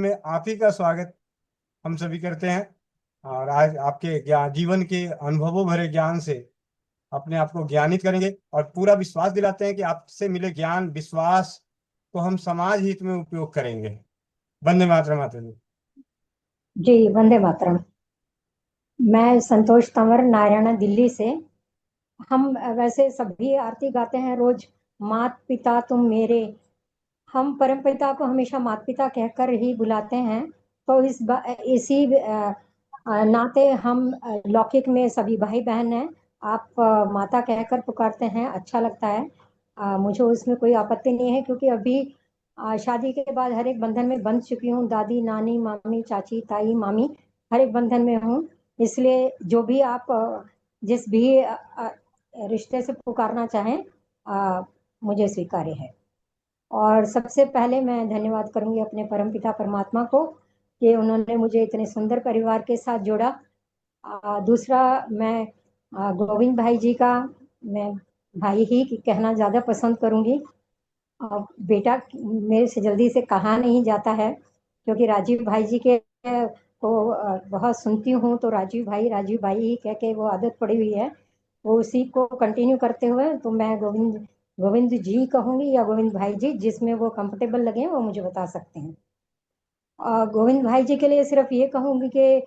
में आप ही का स्वागत हम सभी करते हैं। और आज आपके ज्ञान जीवन के अनुभवों भरे ज्ञान से अपने आप को ज्ञानित करेंगे और पूरा विश्वास दिलाते हैं कि आपसे मिले ज्ञान विश्वास को हम समाज हित में उपयोग करेंगे। वंदे मातरम माता जी। जी, वंदे मातरम। मैं संतोष तंवर, नारायणा, दिल्ली से। हम वैसे सभी आरती गाते हैं रोज। मात पिता तुम मेरे। हम परम पिता को हमेशा मात पिता कहकर ही बुलाते हैं। तो इसी नाते हम लौकिक में सभी भाई बहन हैं। आप माता कहकर पुकारते हैं, अच्छा लगता है। मुझे उसमें कोई आपत्ति नहीं है, क्योंकि अभी शादी के बाद हर एक बंधन में बंध चुकी हूँ। दादी, नानी, मामी, चाची, ताई, मामी, हर एक बंधन में हूँ। इसलिए जो भी आप जिस भी रिश्ते से पुकारना चाहें, मुझे स्वीकार्य है। और सबसे पहले मैं धन्यवाद करूंगी अपने परमपिता परमात्मा को कि उन्होंने मुझे इतने सुंदर परिवार के साथ जोड़ा। दूसरा, मैं गोविंद भाई जी का मैं भाई ही कहना ज़्यादा पसंद करूंगी। बेटा मेरे से जल्दी से कहा नहीं जाता है, क्योंकि राजीव भाई जी के को बहुत सुनती हूँ, तो राजीव भाई ही कह के वो आदत पड़ी हुई है। वो उसी को कंटिन्यू करते हुए तो मैं गोविंद गोविंद जी कहूंगी या गोविंद भाई जी, जिसमें वो कंफर्टेबल लगे वो मुझे बता सकते हैं। गोविंद भाई जी के लिए सिर्फ ये कहूंगी कि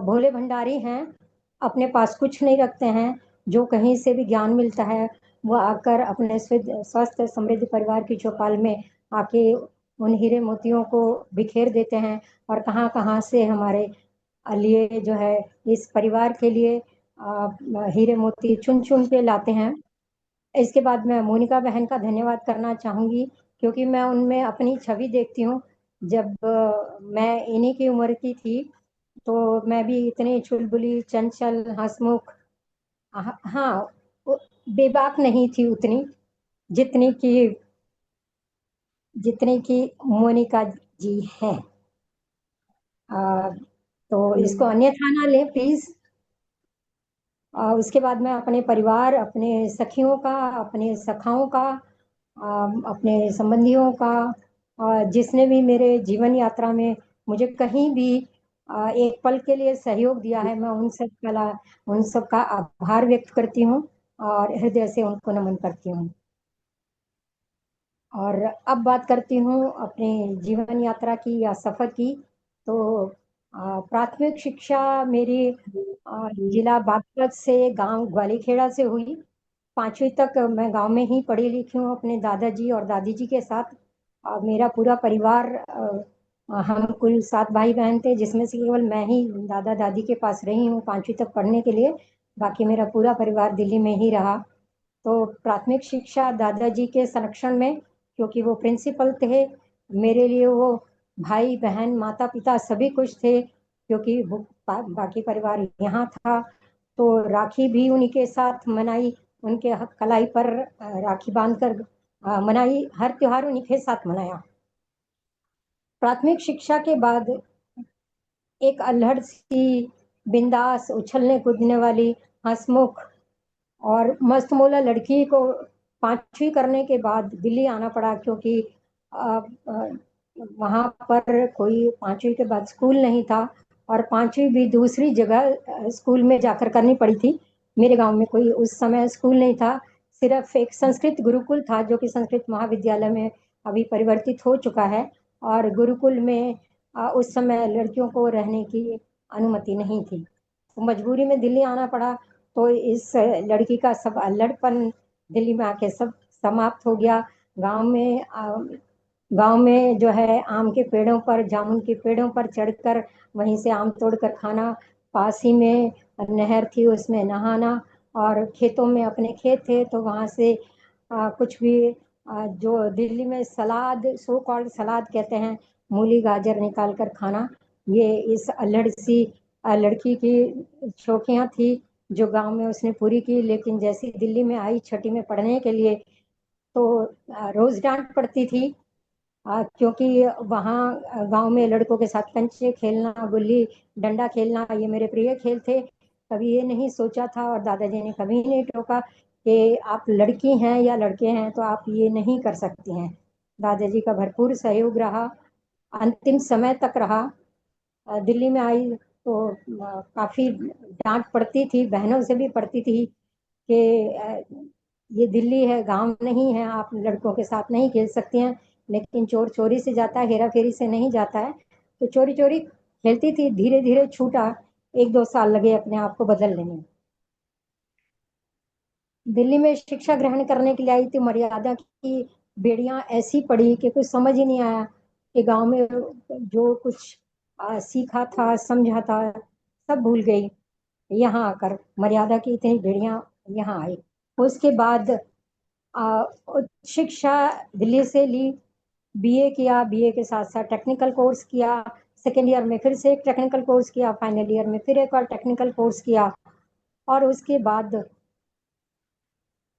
भोले भंडारी हैं, अपने पास कुछ नहीं रखते हैं। जो कहीं से भी ज्ञान मिलता है वो आकर अपने स्वस्थ समृद्ध परिवार की चौपाल में आके उन हीरे मोतियों को बिखेर देते हैं। और कहाँ कहाँ से हमारे लिए जो है इस परिवार के लिए हीरे मोती चुन चुन के लाते हैं। इसके बाद मैं मोनिका बहन का धन्यवाद करना चाहूंगी, क्योंकि मैं उनमें अपनी छवि देखती हूँ। जब मैं इन्हीं की उम्र की थी तो मैं भी इतनी चुलबुली, चंचल, हंसमुख, हाँ, बेबाक नहीं थी उतनी जितनी की जितनी की मोनिका जी हैं। आ, तो इसको अन्यथा ना लें प्लीज। उसके बाद मैं अपने परिवार, अपने सखियों का, अपने सखाओं का, अपने संबंधियों का, जिसने भी मेरे जीवन यात्रा में मुझे कहीं भी एक पल के लिए सहयोग दिया है, मैं उन सब का आभार व्यक्त करती हूँ और हृदय से उनको नमन करती हूँ। और अब बात करती हूँ अपने जीवन यात्रा की या सफर की। तो प्राथमिक शिक्षा मेरी जिला बागपत से, गांव ग्वालीखेड़ा से हुई। 5वीं तक मैं गांव में ही पढ़ी लिखी हूँ अपने दादाजी और दादी जी के साथ। मेरा पूरा परिवार, हम कुल 7 भाई बहन थे, जिसमें से केवल मैं ही दादा दादी के पास रही हूँ 5वीं तक पढ़ने के लिए। बाकी मेरा पूरा परिवार दिल्ली में ही रहा। तो प्राथमिक शिक्षा दादाजी के संरक्षण में, क्योंकि वो प्रिंसिपल थे, मेरे लिए वो भाई बहन माता पिता सभी कुछ थे, क्योंकि बाकी परिवार यहाँ था। तो राखी भी उन्हीं के साथ मनाई, उनके कलाई पर राखी बांधकर मनाई, हर त्योहार उन्हीं के साथ मनाया। प्राथमिक शिक्षा के बाद एक अल्हड़ सी, बिंदास, उछलने कूदने वाली, हंसमुख और मस्तमौला लड़की को 5वीं करने के बाद दिल्ली आना पड़ा, क्योंकि वहाँ पर कोई 5वीं के बाद स्कूल नहीं था। और 5वीं भी दूसरी जगह स्कूल में जाकर करनी पड़ी थी। मेरे गांव में कोई उस समय स्कूल नहीं था, सिर्फ एक संस्कृत गुरुकुल था, जो कि संस्कृत महाविद्यालय में अभी परिवर्तित हो चुका है। और गुरुकुल में उस समय लड़कियों को रहने की अनुमति नहीं थी, तो मजबूरी में दिल्ली आना पड़ा। तो इस लड़की का सब अल्लड़पन दिल्ली में आके सब समाप्त हो गया। गांव में गांव में जो है आम के पेड़ों पर, जामुन के पेड़ों पर चढ़कर वहीं से आम तोड़कर खाना, पास ही में नहर थी उसमें नहाना, और खेतों में अपने खेत थे तो वहां से कुछ भी जो दिल्ली में सलाद, सो कॉल्ड सलाद कहते हैं, मूली गाजर निकाल कर खाना, ये इस अल्हड़ सी लड़की की शौकियां थी, जो गांव में उसने पूरी की। लेकिन जैसी दिल्ली में आई 6ठी में पढ़ने के लिए, तो रोज डांट पड़ती थी, क्योंकि वहाँ गांव में लड़कों के साथ कंचे खेलना, गुल्ली डंडा खेलना, ये मेरे प्रिय खेल थे। कभी ये नहीं सोचा था और दादाजी ने कभी नहीं टोका कि आप लड़की हैं या लड़के हैं तो आप ये नहीं कर सकती हैं। दादाजी का भरपूर सहयोग रहा। अंतिम समय तक रहा। दिल्ली में आई तो काफ़ी डांट पड़ती थी, बहनों से भी पड़ती थी कि ये दिल्ली है, गांव नहीं है, आप लड़कों के साथ नहीं खेल सकती हैं। लेकिन चोर चोरी से जाता है, हेरा फेरी से नहीं जाता है। तो चोरी चोरी खेलती थी, धीरे धीरे छूटा। 1-2 साल लगे अपने आप को बदलने में। दिल्ली में शिक्षा ग्रहण करने के लिए आई थी, मर्यादा की बेड़ियां ऐसी पड़ी कि कुछ समझ ही नहीं आया कि गांव में जो कुछ सीखा था, समझा था, सब भूल गई। यहाँ आकर मर्यादा की इतनी बेड़ियां यहाँ आई। उसके बाद उच्च शिक्षा दिल्ली से ली, बीए किया, बीए के साथ साथ टेक्निकल कोर्स किया। सेकेंड ईयर में फिर से एक टेक्निकल कोर्स किया, फाइनल ईयर में फिर एक और टेक्निकल कोर्स किया। और उसके बाद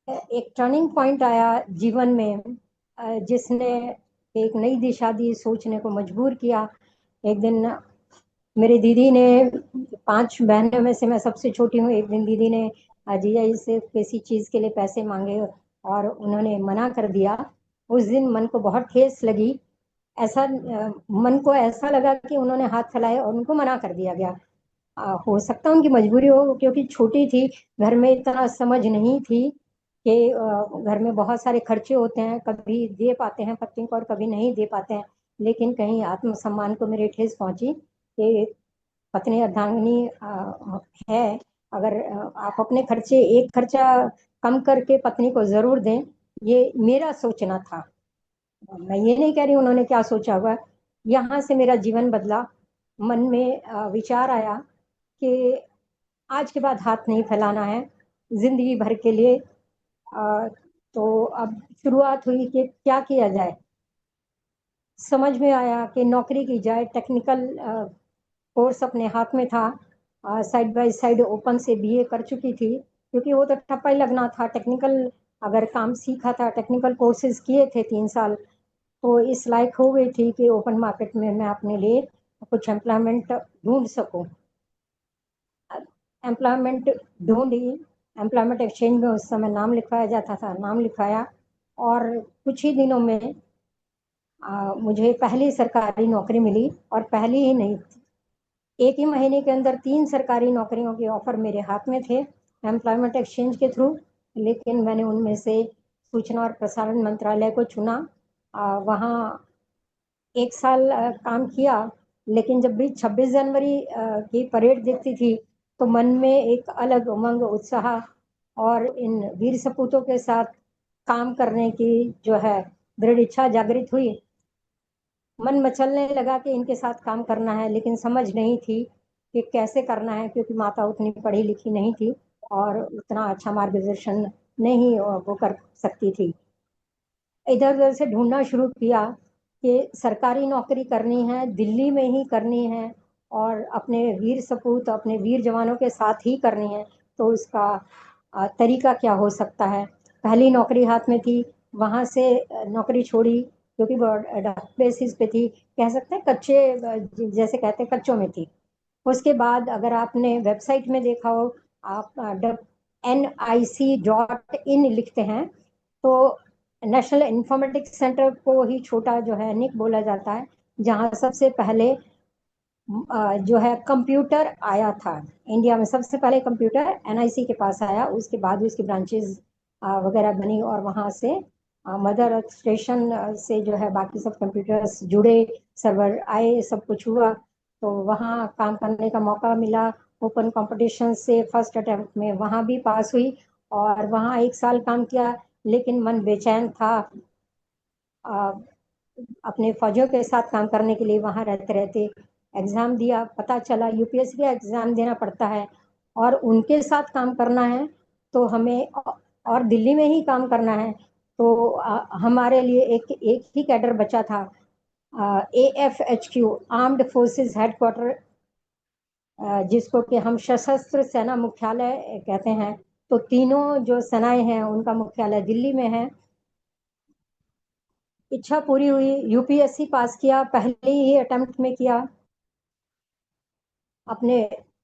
एक टर्निंग पॉइंट आया जीवन में, जिसने एक नई दिशा दी, सोचने को मजबूर किया। एक दिन मेरी दीदी ने, 5 बहनों में से मैं सबसे छोटी हूँ, एक दिन दीदी ने जीजा जी से किसी चीज़ के लिए पैसे मांगे और उन्होंने मना कर दिया। उस दिन मन को बहुत ठेस लगी। ऐसा मन को ऐसा लगा कि उन्होंने हाथ फैलाए और उनको मना कर दिया गया। हो सकता है उनकी मजबूरी हो, क्योंकि छोटी थी, घर में इतना समझ नहीं थी कि घर में बहुत सारे खर्चे होते हैं, कभी दे पाते हैं पत्नी को और कभी नहीं दे पाते हैं। लेकिन कहीं आत्मसम्मान को मेरे ठेस पहुंची कि पत्नी अर्धांगिनी है, अगर आप अपने खर्चे, एक खर्चा कम करके पत्नी को जरूर दें। ये मेरा सोचना था। मैं ये नहीं कह रही उन्होंने क्या सोचा हुआ। यहाँ से मेरा जीवन बदला। मन में विचार आया कि आज के बाद हाथ नहीं फैलाना है जिंदगी भर के लिए। अ, तो अब शुरुआत हुई कि क्या किया जाए। समझ में आया कि नौकरी की जाए। टेक्निकल कोर्स अपने हाथ में था, साइड बाय साइड ओपन से बीए कर चुकी थी, क्योंकि वो तो ठप्पा ही लगना था। टेक्निकल अगर काम सीखा था, टेक्निकल कोर्सेज किए थे 3 साल, तो इस लायक हो गई थी कि ओपन मार्केट में मैं अपने लिए कुछ एम्प्लॉयमेंट ढूंढ सकूं। एम्प्लॉयमेंट ढूंढी, एम्प्लॉयमेंट एक्सचेंज में उस समय नाम लिखवाया जाता था, नाम लिखवाया। और कुछ ही दिनों में मुझे पहली सरकारी नौकरी मिली। और पहली ही नहीं, एक ही महीने के अंदर 3 सरकारी नौकरियों के ऑफर मेरे हाथ में थे, एम्प्लॉयमेंट एक्सचेंज के थ्रू। लेकिन मैंने उनमें से सूचना और प्रसारण मंत्रालय को चुना। वहाँ 1 साल काम किया। लेकिन जब भी 26 जनवरी की परेड देखती थी, तो मन में एक अलग उमंग, उत्साह और इन वीर सपूतों के साथ काम करने की जो है दृढ़ इच्छा जागृत हुई। मन मचलने लगा कि इनके साथ काम करना है, लेकिन समझ नहीं थी कि कैसे करना है, क्योंकि माता उतनी पढ़ी लिखी नहीं थी और उतना अच्छा मार्गदर्शन नहीं वो कर सकती थी। इधर उधर से ढूंढना शुरू किया कि सरकारी नौकरी करनी है, दिल्ली में ही करनी है और अपने वीर सपूत, अपने वीर जवानों के साथ ही करनी है। तो उसका तरीका क्या हो सकता है। पहली नौकरी हाथ में थी, वहां से नौकरी छोड़ी, क्योंकि बेसिस पे थी, कह सकते हैं कच्चे, जैसे कहते हैं कच्चों में थी। उसके बाद अगर आपने वेबसाइट में देखा हो, आप NIC.in लिखते हैं, तो नेशनल इंफॉर्मेटिक्स सेंटर को ही छोटा जो है निक बोला जाता है, जहाँ सबसे पहले जो है कंप्यूटर आया था। इंडिया में सबसे पहले कंप्यूटर NIC के पास आया। उसके बाद उसकी ब्रांचेस वगैरह बनी और वहाँ से मदर अर्थ स्टेशन से जो है बाकी सब कंप्यूटर्स जुड़े, सर्वर आए, सब कुछ हुआ। तो वहाँ काम करने का मौका मिला। ओपन कंपटीशन से फर्स्ट अटेम्प्ट में वहाँ भी पास हुई और वहाँ 1 साल काम किया। लेकिन मन बेचैन था। आ, अपने फौजियों के साथ काम करने के लिए वहाँ रहते रहते एग्ज़ाम दिया, पता चला यूपीएससी का एग्ज़ाम देना पड़ता है और उनके साथ काम करना है। तो हमें, और दिल्ली में ही काम करना है। तो हमारे लिए एक एक ही कैडर बचा था, AFHQ, आर्म्ड फोर्सेस हेडक्वार्टर, जिसको कि हम सशस्त्र सेना मुख्यालय कहते हैं। तो तीनों जो सेनाएं हैं उनका मुख्यालय दिल्ली में है। इच्छा पूरी हुई, यूपीएससी पास किया, पहले ही अटेम्प्ट में किया। अपने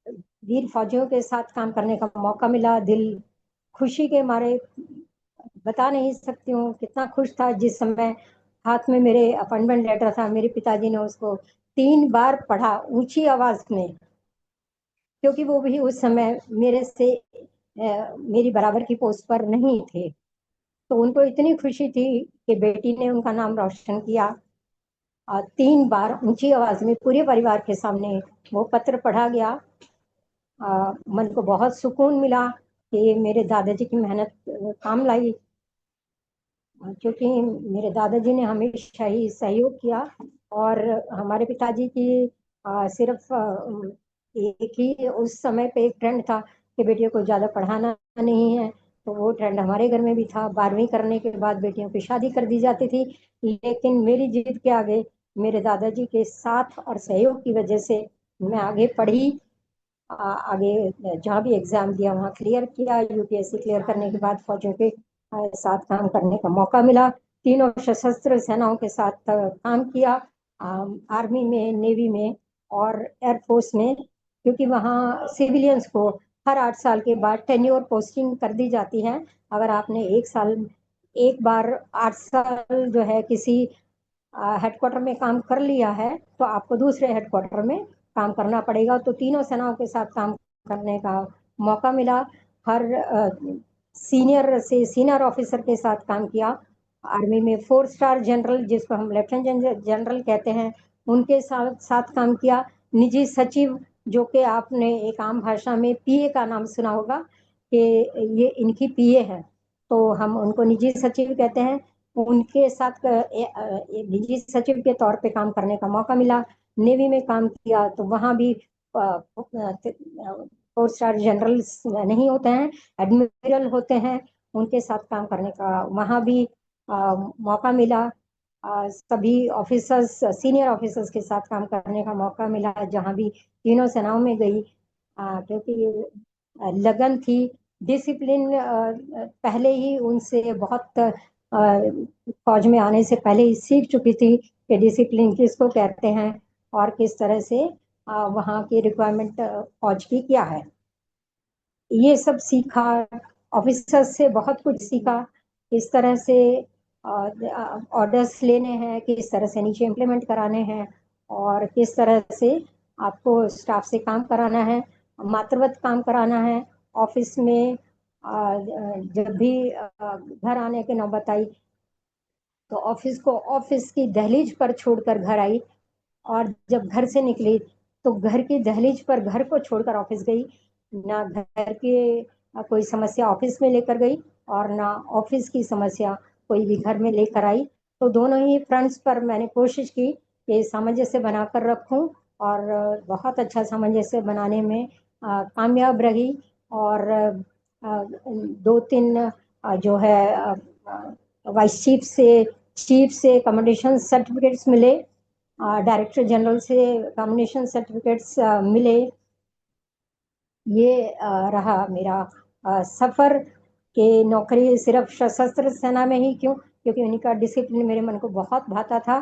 वीर फौजियों के साथ काम करने का मौका मिला। दिल खुशी के मारे बता नहीं सकती हूँ कितना खुश था जिस समय हाथ में मेरे अपॉइंटमेंट लेटर था, मेरे पिताजी ने उसको 3 बार पढ़ा ऊंची आवाज में, क्योंकि वो भी उस समय मेरे से मेरी बराबर की पोस्ट पर नहीं थे। तो उनको इतनी खुशी थी कि बेटी ने उनका नाम रोशन किया। 3 बार ऊंची आवाज में पूरे परिवार के सामने वो पत्र पढ़ा गया। मन को बहुत सुकून मिला कि मेरे दादाजी की मेहनत काम लाई, क्योंकि मेरे दादाजी ने हमेशा ही सहयोग किया। और हमारे पिताजी की सिर्फ एक ही उस समय पे एक ट्रेंड था कि बेटियों को ज्यादा पढ़ाना नहीं है, तो वो ट्रेंड हमारे घर में भी था। 12वीं करने के बाद बेटियों की शादी कर दी जाती थी। लेकिन मेरी जिद के आगे, मेरे दादाजी के साथ और सहयोग की वजह से मैं आगे पढ़ी। आगे जहाँ भी एग्जाम दिया वहाँ क्लियर किया। यूपीएससी क्लियर करने के बाद फौजों के साथ काम करने का मौका मिला। तीनों सशस्त्र सेनाओं के साथ काम किया, आर्मी में, नेवी में और एयरफोर्स में, क्योंकि वहाँ सिविलियंस को हर 8 साल के बाद टेन्योर पोस्टिंग कर दी जाती है। अगर आपने एक बार 8 साल जो है किसी हेडक्वार्टर में काम कर लिया है, तो आपको दूसरे हेडक्वार्टर में काम करना पड़ेगा। तो तीनों सेनाओं के साथ काम करने का मौका मिला। हर सीनियर से सीनियर ऑफिसर के साथ काम किया। आर्मी में 4 स्टार जनरल, जिसको हम लेफ्टिनेंट जनरल कहते हैं, उनके साथ साथ काम किया। निजी सचिव, जो कि आपने एक आम भाषा में पीए का नाम सुना होगा कि ये इनकी पीए है, तो हम उनको निजी सचिव कहते हैं। उनके साथ एक निजी सचिव के तौर पे काम करने का मौका मिला। नेवी में काम किया तो वहाँ भी 4 स्टार जनरल्स नहीं होते हैं, एडमिरल होते हैं, उनके साथ काम करने का वहाँ भी मौका मिला। सभी ऑफिसर्स, सीनियर ऑफिसर्स के साथ काम करने का मौका मिला जहाँ भी तीनों सेनाओं में गई। क्योंकि लगन थी, डिसिप्लिन पहले ही उनसे बहुत फौज में आने से पहले ही सीख चुकी थी कि डिसिप्लिन किसको कहते हैं और किस तरह से वहाँ की रिक्वायरमेंट फौज की क्या है। ये सब सीखा, ऑफिसर्स से बहुत कुछ सीखा, किस तरह से ऑर्डर्स लेने हैं, किस तरह से नीचे इम्प्लीमेंट कराने हैं, और किस तरह से आपको स्टाफ से काम कराना है, मात्रवत काम कराना है। ऑफिस में जब भी घर आने की नौबत आई, तो ऑफिस को ऑफिस की दहलीज पर छोड़कर घर आई, और जब घर से निकली तो घर की दहलीज पर घर को छोड़कर ऑफिस गई। ना घर के कोई समस्या ऑफिस में लेकर गई, और ना ऑफिस की समस्या कोई भी घर में लेकर आई। तो दोनों ही फ्रंट्स पर मैंने कोशिश की कि सामंजस्य बनाकर रखूं, और बहुत अच्छा सामंजस्य बनाने में कामयाब रही। और 2-3 जो है वाइस चीफ से कमेंडेशन सर्टिफिकेट्स मिले, डायरेक्टर जनरल से कॉम्बिनेशन सर्टिफिकेट्स मिले। ये रहा मेरा सफर। के नौकरी सिर्फ सशस्त्र सेना में ही क्यों, क्योंकि उनका डिसिप्लिन मेरे मन को बहुत भाता था।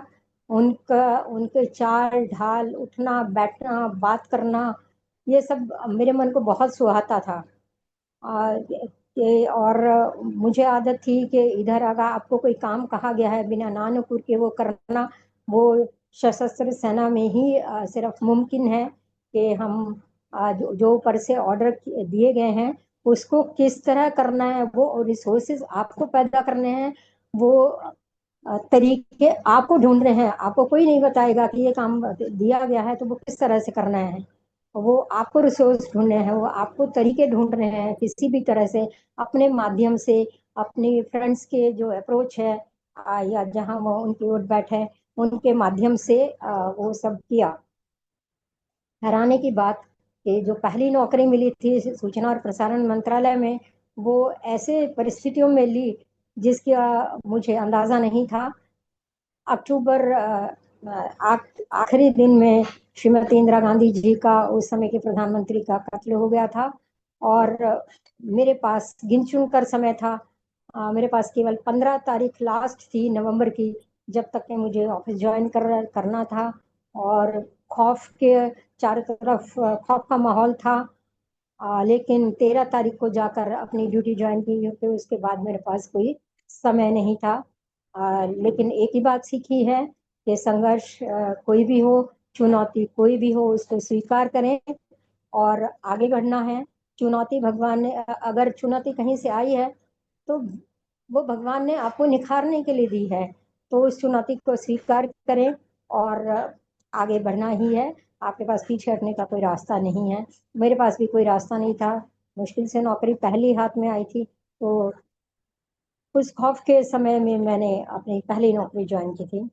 उनके चाल ढाल, उठना बैठना, बात करना, ये सब मेरे मन को बहुत सुहाता था। और मुझे आदत थी कि इधर अगर आपको कोई काम कहा गया है बिना ना नुकुर के वो करना, वो सशस्त्र सेना में ही सिर्फ मुमकिन है कि हम जो ऊपर से ऑर्डर दिए गए हैं उसको किस तरह करना है, वो रिसोर्सेज आपको पैदा करने हैं, वो तरीके आपको ढूंढने हैं। आपको कोई नहीं बताएगा कि ये काम दिया गया है तो वो किस तरह से करना है। वो आपको रिसोर्स ढूंढने हैं, वो आपको तरीके ढूंढने हैं, किसी भी तरह से अपने माध्यम से, अपनी फ्रेंड्स के जो अप्रोच है या जहां वो उनकी ओर बैठे उनके माध्यम से वो सब किया। हैरानी की बात कि जो पहली नौकरी मिली थी सूचना और प्रसारण मंत्रालय में, वो ऐसे परिस्थितियों में ली जिसका मुझे अंदाजा नहीं था। अक्टूबर आखिरी दिन में श्रीमती इंदिरा गांधी जी का, उस समय के प्रधानमंत्री का कत्ल हो गया था, और मेरे पास गिन चुन कर समय था। मेरे पास केवल 15 तारीख लास्ट थी नवंबर की, जब तक के मुझे ऑफिस ज्वाइन करना था। और खौफ के चारों तरफ खौफ का माहौल था। लेकिन 13 तारीख को जाकर अपनी ड्यूटी ज्वाइन की, क्योंकि उसके बाद मेरे पास कोई समय नहीं था। लेकिन एक ही बात सीखी है कि संघर्ष कोई भी हो, चुनौती कोई भी हो, उसको स्वीकार करें और आगे बढ़ना है। चुनौती भगवान ने, अगर चुनौती कहीं से आई है तो वो भगवान ने आपको निखारने के लिए दी है। तो उस चुनौती को स्वीकार करें और आगे बढ़ना ही है। आपके पास पीछे हटने का कोई रास्ता नहीं है। मेरे पास भी कोई रास्ता नहीं था। मुश्किल से नौकरी पहली हाथ में आई थी, तो उस खौफ के समय में मैंने अपनी पहली नौकरी ज्वाइन की थी।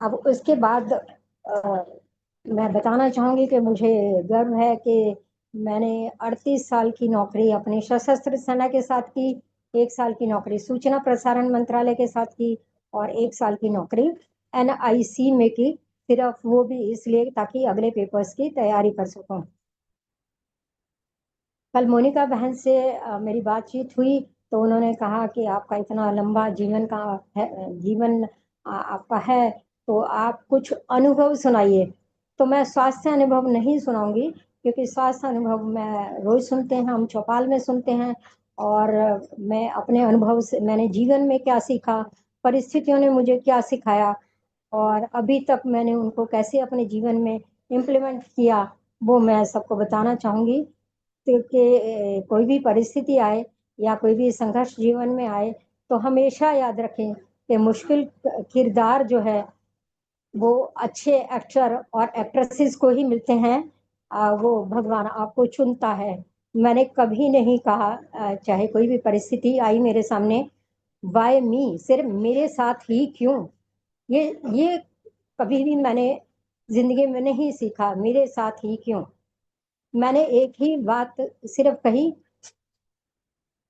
अब उसके बाद मैं बताना चाहूंगी कि मुझे गर्व है कि मैंने 38 साल की नौकरी अपनी सशस्त्र सेना के साथ की, 1 साल की नौकरी सूचना प्रसारण मंत्रालय के साथ की और 1 साल की नौकरी NIC में की, सिर्फ वो भी इसलिए ताकि अगले पेपर्स की तैयारी कर सकूं। कल मोनिका बहन से मेरी बातचीत हुई तो उन्होंने कहा कि आपका इतना लंबा जीवन का है, जीवन आपका है, तो आप कुछ अनुभव सुनाइए। तो मैं स्वास्थ्य अनुभव नहीं सुनाऊंगी, क्योंकि स्वास्थ्य अनुभव मैं रोज सुनते हैं, हम चौपाल में सुनते हैं। और मैं अपने अनुभव से, मैंने जीवन में क्या सीखा, परिस्थितियों ने मुझे क्या सिखाया और अभी तक मैंने उनको कैसे अपने जीवन में इम्प्लीमेंट किया, वो मैं सबको बताना चाहूंगी। कि कोई भी परिस्थिति आए या कोई भी संघर्ष जीवन में आए तो हमेशा याद रखें कि मुश्किल किरदार जो है वो अच्छे एक्टर और एक्ट्रेसेस को ही मिलते हैं। वो भगवान आपको चुनता है। मैंने कभी नहीं कहा, चाहे कोई भी परिस्थिति आई मेरे सामने, वाई मी, सिर्फ मेरे साथ ही क्यों। ये कभी भी मैंने जिंदगी में नहीं सीखा, मेरे साथ ही क्यों। मैंने एक ही बात सिर्फ कही,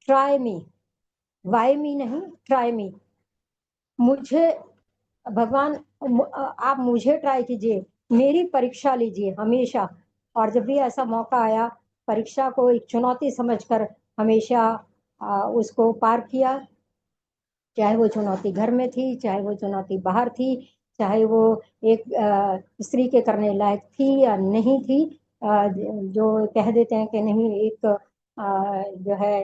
ट्राई मी, वाई मी नहीं, ट्राई मी। मुझे भगवान, आप मुझे ट्राई कीजिए, मेरी परीक्षा लीजिए हमेशा। और जब भी ऐसा मौका आया, परीक्षा को एक चुनौती समझकर हमेशा उसको पार किया। चाहे वो चुनौती घर में थी, चाहे वो चुनौती बाहर थी, चाहे वो एक स्त्री के करने लायक थी या नहीं थी। जो कह देते हैं कि नहीं, एक जो है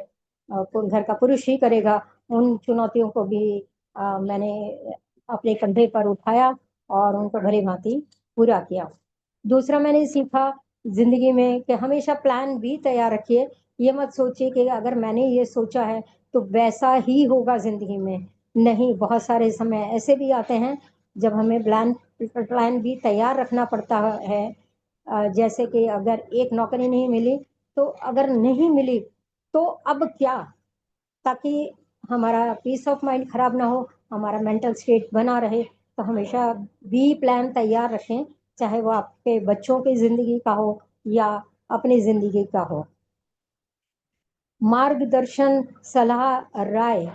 घर का पुरुष ही करेगा, उन चुनौतियों को भी मैंने अपने कंधे पर उठाया और उनको भली भांति पूरा किया। दूसरा मैंने सीखा जिंदगी में कि हमेशा प्लान बी तैयार रखिए। ये मत सोचिए कि अगर मैंने ये सोचा है तो वैसा ही होगा जिंदगी में। नहीं, बहुत सारे समय ऐसे भी आते हैं जब हमें प्लान प्लान बी तैयार रखना पड़ता है। जैसे कि अगर एक नौकरी नहीं मिली, तो अगर नहीं मिली तो अब क्या, ताकि हमारा पीस ऑफ माइंड खराब ना हो, हमारा मेंटल स्टेट बना रहे। तो हमेशा बी प्लान तैयार रखें, चाहे वो आपके बच्चों की जिंदगी का हो या अपनी जिंदगी का हो। मार्गदर्शन, सलाह, राय,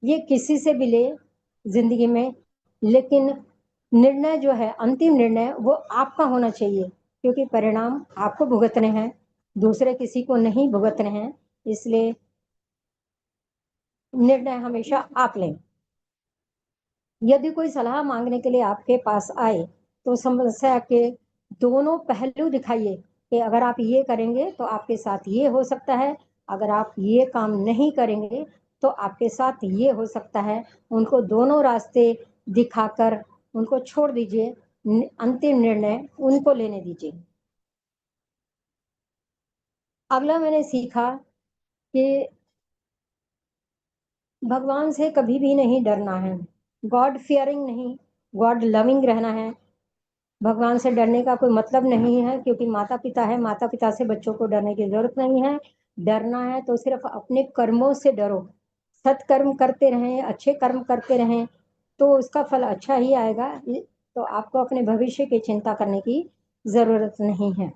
ये किसी से भी ले जिंदगी में, लेकिन निर्णय जो है, अंतिम निर्णय वो आपका होना चाहिए, क्योंकि परिणाम आपको भुगतने हैं, दूसरे किसी को नहीं भुगतने हैं। इसलिए निर्णय हमेशा आप लें। यदि कोई सलाह मांगने के लिए आपके पास आए तो समस्या के दोनों पहलू दिखाइए कि अगर आप ये करेंगे तो आपके साथ ये हो सकता है, अगर आप ये काम नहीं करेंगे तो आपके साथ ये हो सकता है। उनको दोनों रास्ते दिखाकर उनको छोड़ दीजिए, अंतिम निर्णय उनको लेने दीजिए। अगला मैंने सीखा कि भगवान से कभी भी नहीं डरना है। गॉड फियरिंग नहीं, गॉड लविंग रहना है। भगवान से डरने का कोई मतलब नहीं है, क्योंकि माता पिता है, माता पिता से बच्चों को डरने की जरूरत नहीं है। डरना है तो सिर्फ अपने कर्मों से डरो। सत्कर्म करते रहें, अच्छे कर्म करते रहें, तो उसका फल अच्छा ही आएगा। तो आपको अपने भविष्य की चिंता करने की जरूरत नहीं है।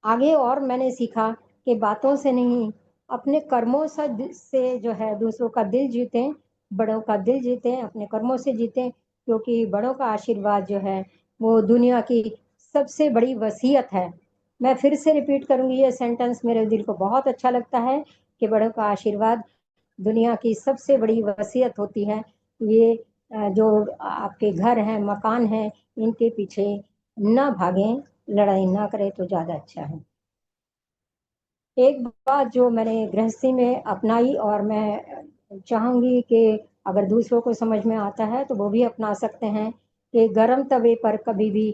आगे और मैंने सीखा कि बातों से नहीं, अपने कर्मों से जो है दूसरों का दिल जीतें, बड़ों का दिल जीतें, अपने कर्मों से जीतें, क्योंकि बड़ों का आशीर्वाद जो है वो दुनिया की सबसे बड़ी वसीयत है। मैं फिर से रिपीट करूंगी, ये सेंटेंस मेरे दिल को बहुत अच्छा लगता है कि बड़ों का आशीर्वाद दुनिया की सबसे बड़ी वसीयत होती है। ये जो आपके घर हैं, मकान हैं, इनके पीछे ना भागें, लड़ाई ना करें तो ज्यादा अच्छा है। एक बात जो मैंने गृहस्थी में अपनाई और मैं चाहूंगी कि अगर दूसरों को समझ में आता है तो वो भी अपना सकते हैं, कि गर्म तवे पर कभी भी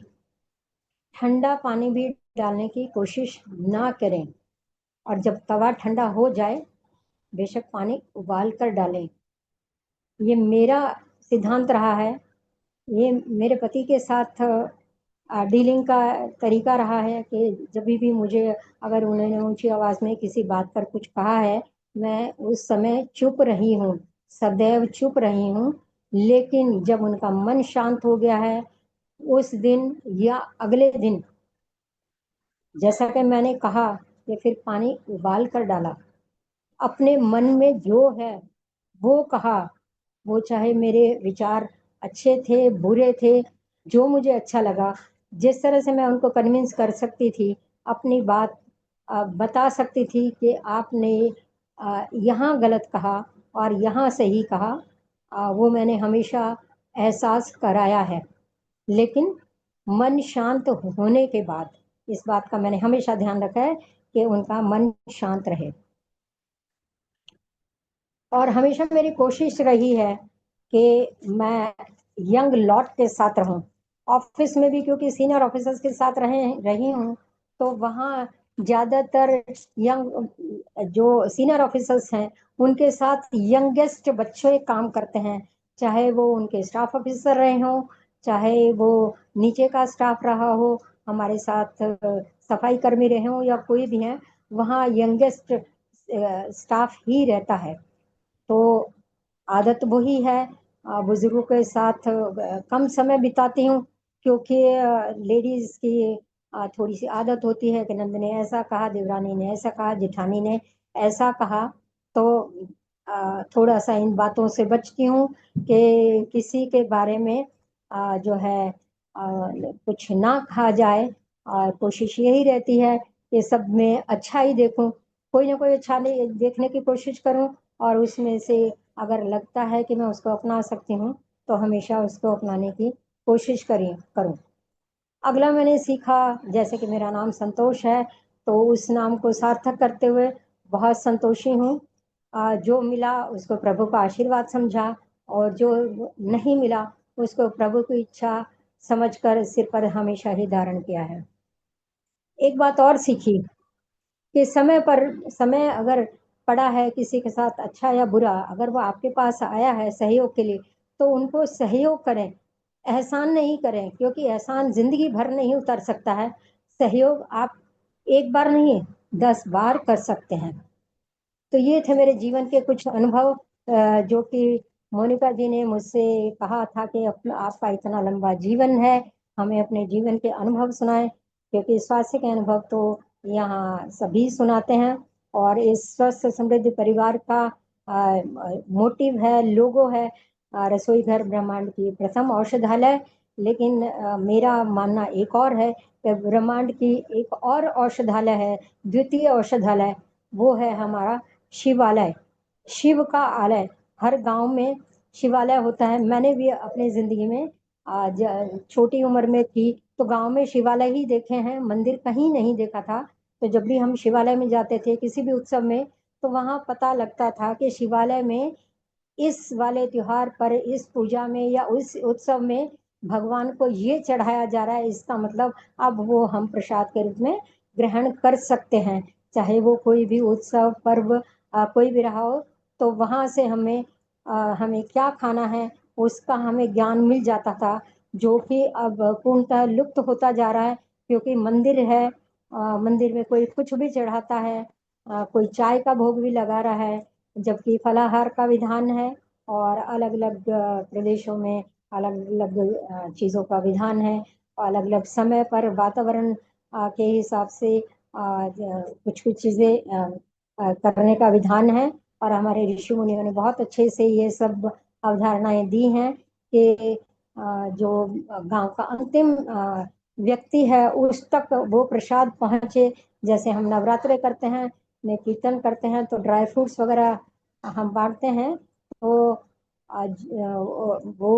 ठंडा पानी भी डालने की कोशिश ना करें। और जब तवा ठंडा हो जाए, बेशक पानी उबाल कर डालें। ये मेरा सिद्धांत रहा है। ये मेरे पति के साथ डीलिंग का तरीका रहा है कि जब भी मुझे, अगर उन्होंने ऊंची आवाज में किसी बात पर कुछ कहा है, मैं उस समय चुप रही हूँ, सदैव चुप रही हूँ। लेकिन जब उनका मन शांत हो गया है, उस दिन या अगले दिन, जैसा कि मैंने कहा, कि फिर पानी उबाल कर डाला, अपने मन में जो है वो कहा। वो चाहे मेरे विचार अच्छे थे, बुरे थे, जो मुझे अच्छा लगा, जिस तरह से मैं उनको कन्विंस कर सकती थी, अपनी बात बता सकती थी कि आपने यहाँ गलत कहा और यहाँ सही कहा, वो मैंने हमेशा एहसास कराया है। लेकिन मन शांत होने के बाद, इस बात का मैंने हमेशा ध्यान रखा है कि उनका मन शांत रहे। और हमेशा मेरी कोशिश रही है कि मैं यंग लॉट के साथ रहूं। ऑफिस में भी क्योंकि सीनियर ऑफिसर्स के साथ रही हूं, तो वहाँ ज़्यादातर यंग, जो सीनियर ऑफिसर्स हैं, उनके साथ यंगेस्ट बच्चे काम करते हैं। चाहे वो उनके स्टाफ ऑफिसर रहे हों, चाहे वो नीचे का स्टाफ रहा हो, हमारे साथ सफाई कर्मी रहे हों या कोई भी है, वहाँ यंगेस्ट स्टाफ ही रहता है। तो आदत वही है। बुजुर्गों के साथ कम समय बिताती हूँ, क्योंकि लेडीज की थोड़ी सी आदत होती है कि नंद ने ऐसा कहा, देवरानी ने ऐसा कहा, जेठानी ने ऐसा कहा। तो थोड़ा सा इन बातों से बचती हूँ कि किसी के बारे में जो है कुछ ना कहा जाए। कोशिश यही रहती है कि सब में अच्छा ही देखूं, कोई ना कोई अच्छा नहीं देखने की कोशिश करूं, और उसमें से अगर लगता है कि मैं उसको अपना सकती हूँ, तो हमेशा उसको अपनाने की कोशिश करूँ। अगला मैंने सीखा, जैसे कि मेरा नाम संतोष है, तो उस नाम को सार्थक करते हुए बहुत संतोषी हूँ। जो मिला उसको प्रभु का आशीर्वाद समझा, और जो नहीं मिला उसको प्रभु की इच्छा समझकर सिर पर हमेशा ही धारण किया है। एक बात और सीखी कि समय अगर पड़ा है किसी के साथ, अच्छा या बुरा, अगर वो आपके पास आया है सहयोग के लिए, तो उनको सहयोग करें, एहसान नहीं करें, क्योंकि एहसान जिंदगी भर नहीं उतर सकता है। सहयोग आप एक बार नहीं, 10 बार कर सकते हैं। तो ये थे मेरे जीवन के कुछ अनुभव, जो कि मोनिका जी ने मुझसे कहा था कि अपना आपका इतना लंबा जीवन है, हमें अपने जीवन के अनुभव सुनाएं, क्योंकि स्वास्थ्य के अनुभव तो यहाँ सभी सुनाते हैं। और इस स्वस्थ समृद्ध परिवार का मोटिव है, लोगो है, रसोई घर ब्रह्मांड की प्रथम औषधालय। लेकिन मेरा मानना एक और है कि ब्रह्मांड की एक और औषधालय है, द्वितीय औषधालय, वो है हमारा शिवालय, शिव का आलय। हर गांव में शिवालय होता है। मैंने भी अपनी जिंदगी में आज छोटी उम्र में थी तो गांव में शिवालय ही देखे हैं, मंदिर कहीं नहीं देखा था। तो जब भी हम शिवालय में जाते थे किसी भी उत्सव में, तो वहां पता लगता था कि शिवालय में इस वाले त्योहार पर, इस पूजा में या उस उत्सव में भगवान को ये चढ़ाया जा रहा है, इसका मतलब अब वो हम प्रसाद के रूप में ग्रहण कर सकते हैं। चाहे वो कोई भी उत्सव पर्व कोई भी रहा हो, तो वहां से हमें क्या खाना है उसका हमें ज्ञान मिल जाता था, जो कि अब पूर्णतः लुप्त होता जा रहा है। क्योंकि मंदिर है, मंदिर में कोई कुछ भी चढ़ाता है, कोई चाय का भोग भी लगा रहा है, जबकि फलाहार का विधान है। और अलग अलग प्रदेशों में अलग अलग चीज़ों का विधान है, अलग अलग समय पर वातावरण के हिसाब से कुछ कुछ चीज़ें करने का विधान है। और हमारे ऋषि मुनियों ने बहुत अच्छे से ये सब अवधारणाएं दी हैं कि जो गांव का अंतिम व्यक्ति है उस तक वो प्रसाद पहुंचे। जैसे हम नवरात्रे करते हैं, में कीर्तन करते हैं, तो ड्राई फ्रूट्स वगैरह हम बांटते हैं। तो वो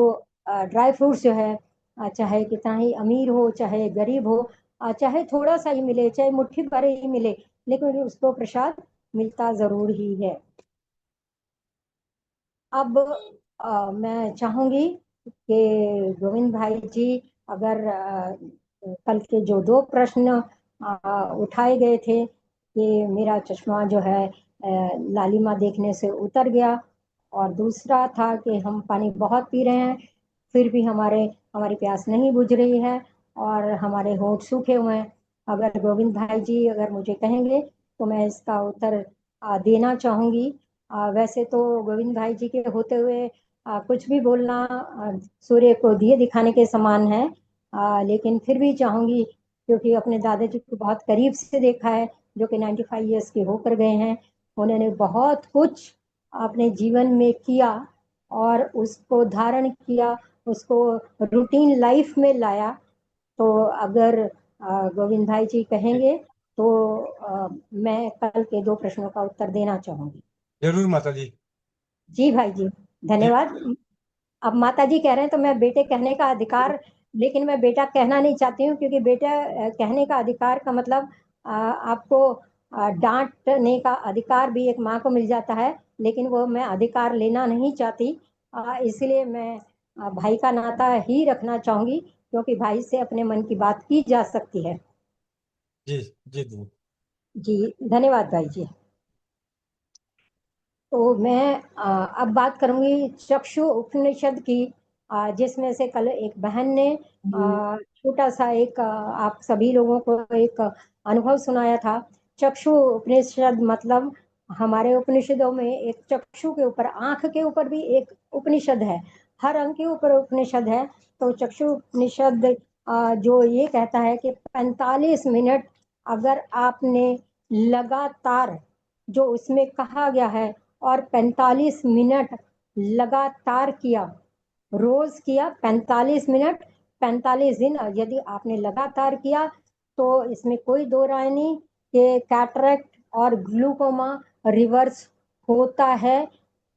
ड्राई फ्रूट्स जो है, चाहे कितना ही अमीर हो चाहे गरीब हो, चाहे थोड़ा सा ही मिले चाहे मुट्ठी भर ही मिले, लेकिन उसको प्रसाद मिलता जरूर ही है। अब मैं चाहूंगी कि गोविंद भाई जी, अगर कल के जो दो प्रश्न उठाए गए थे कि मेरा चश्मा जो है लालिमा देखने से उतर गया, और दूसरा था कि हम पानी बहुत पी रहे हैं फिर भी हमारी प्यास नहीं बुझ रही है और हमारे होंठ सूखे हुए हैं। अगर गोविंद भाई जी अगर मुझे कहेंगे तो मैं इसका उत्तर देना चाहूंगी। वैसे तो गोविंद भाई जी के होते हुए कुछ भी बोलना सूर्य को दिए दिखाने के समान है। लेकिन फिर भी चाहूंगी, क्योंकि अपने दादाजी को बहुत करीब से देखा है, जो कि 95 ईयर्स के होकर गए हैं। उन्होंने बहुत कुछ अपने जीवन में किया और उसको धारण किया, उसको रूटीन लाइफ में लाया। तो अगर गोविंद भाई जी कहेंगे तो मैं कल के दो प्रश्नों का उत्तर देना चाहूंगी। जरूर माता जी। जी भाई जी, जी धन्यवाद। अब माता जी कह रहे हैं तो मैं बेटे कहने का अधिकार, लेकिन मैं बेटा कहना नहीं चाहती हूँ, क्योंकि बेटा कहने का अधिकार का मतलब आपको डांटने का अधिकार भी एक माँ को मिल जाता है, लेकिन वो मैं अधिकार लेना नहीं चाहती। इसलिए मैं भाई का नाता ही रखना चाहूंगी, क्योंकि भाई से अपने मन की बात की जा सकती है। जी जी जी। जी, धन्यवाद भाई जी। तो मैं अब बात करूंगी चक्षु उपनिषद की, जिसमें से कल एक बहन ने छोटा सा एक आप सभी लोगों को एक अनुभव सुनाया था। चक्षु उपनिषद मतलब हमारे उपनिषदों में एक चक्षु के ऊपर, आंख के ऊपर भी एक उपनिषद है, हर अंग के ऊपर उपनिषद है। तो चक्षु उपनिषद जो ये कहता है कि 45 मिनट अगर आपने लगातार, जो उसमें कहा गया है, और 45 मिनट लगातार किया, रोज किया 45 मिनट, 45 दिन यदि आपने लगातार किया, तो इसमें कोई दो राय नहीं कि कैटरेक्ट और ग्लूकोमा रिवर्स होता है,